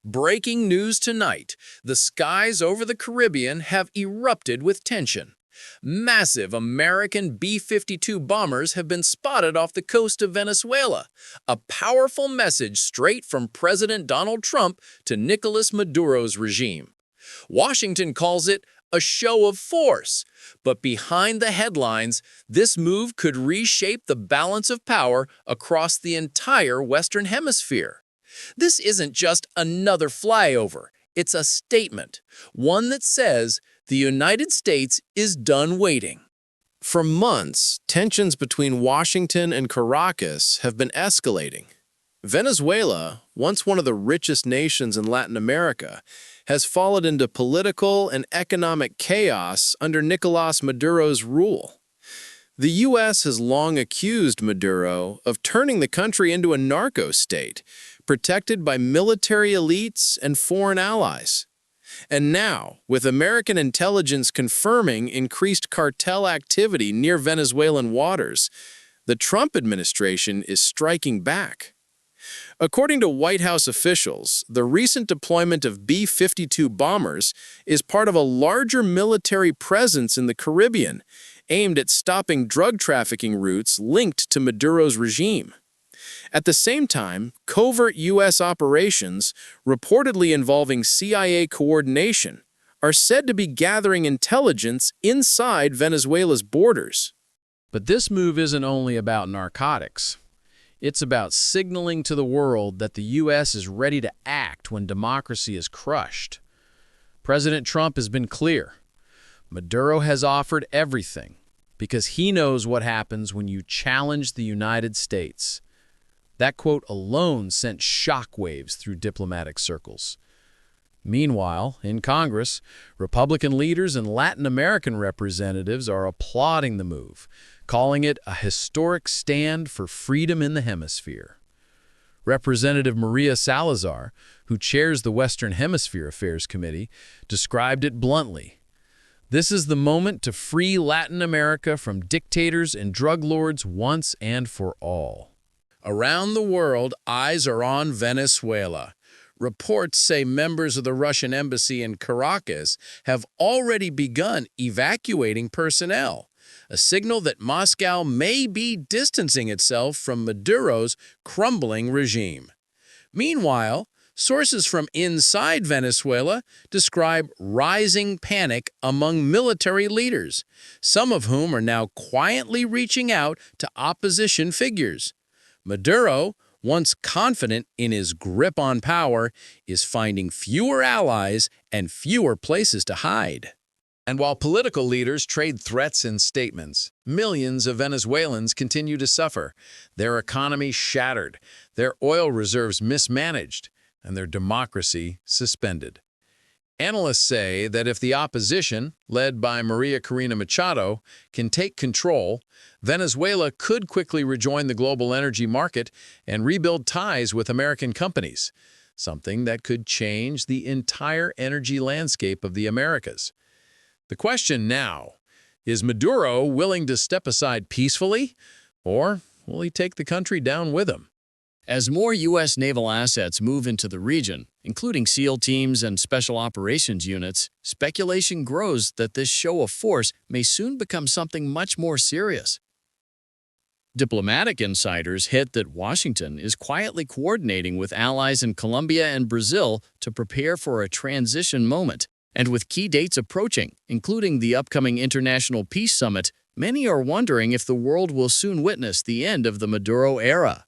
Breaking news tonight. The skies over the Caribbean have erupted with tension. Massive American B-52 bombers have been spotted off the coast of Venezuela. A powerful message straight from President Donald Trump to Nicolás Maduro's regime. Washington calls it a show of force. But behind the headlines, this move could reshape the balance of power across the entire Western Hemisphere. This isn't just another flyover. It's a statement, one that says the United States is done waiting. For months, tensions between Washington and Caracas have been escalating. Venezuela, once one of the richest nations in Latin America, has fallen into political and economic chaos under Nicolás Maduro's rule. The U.S. has long accused Maduro of turning the country into a narco-state, protected by military elites and foreign allies. And now, with American intelligence confirming increased cartel activity near Venezuelan waters, the Trump administration is striking back. According to White House officials, the recent deployment of B-52 bombers is part of a larger military presence in the Caribbean, aimed at stopping drug trafficking routes linked to Maduro's regime. At the same time, covert U.S. operations, reportedly involving CIA coordination, are said to be gathering intelligence inside Venezuela's borders. But this move isn't only about narcotics. It's about signaling to the world that the U.S. is ready to act when democracy is crushed. President Trump has been clear. Maduro has offered everything because he knows what happens when you challenge the United States. That quote alone sent shockwaves through diplomatic circles. Meanwhile, in Congress, Republican leaders and Latin American representatives are applauding the move, calling it a historic stand for freedom in the hemisphere. Representative Maria Salazar, who chairs the Western Hemisphere Affairs Committee, described it bluntly. This is the moment to free Latin America from dictators and drug lords once and for all. Around the world, eyes are on Venezuela. Reports say members of the Russian embassy in Caracas have already begun evacuating personnel, a signal that Moscow may be distancing itself from Maduro's crumbling regime. Meanwhile, sources from inside Venezuela describe rising panic among military leaders, some of whom are now quietly reaching out to opposition figures. Maduro, once confident in his grip on power, is finding fewer allies and fewer places to hide. And while political leaders trade threats and statements, millions of Venezuelans continue to suffer, their economy shattered, their oil reserves mismanaged, and their democracy suspended. Analysts say that if the opposition, led by Maria Corina Machado, can take control, Venezuela could quickly rejoin the global energy market and rebuild ties with American companies, something that could change the entire energy landscape of the Americas. The question now, is Maduro willing to step aside peacefully, or will he take the country down with him? As more U.S. naval assets move into the region, including SEAL teams and special operations units, speculation grows that this show of force may soon become something much more serious. Diplomatic insiders hint that Washington is quietly coordinating with allies in Colombia and Brazil to prepare for a transition moment. And with key dates approaching, including the upcoming International Peace Summit, many are wondering if the world will soon witness the end of the Maduro era.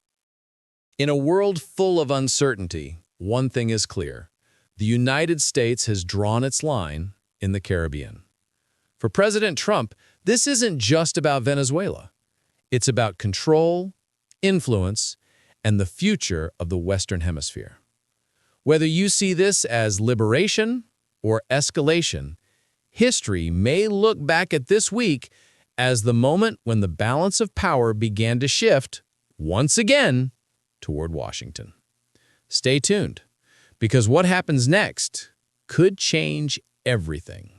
In a world full of uncertainty, one thing is clear. The United States has drawn its line in the Caribbean. For President Trump, this isn't just about Venezuela. It's about control, influence, and the future of the Western Hemisphere. Whether you see this as liberation or escalation, history may look back at this week as the moment when the balance of power began to shift, once again, toward Washington. Stay tuned, because what happens next could change everything.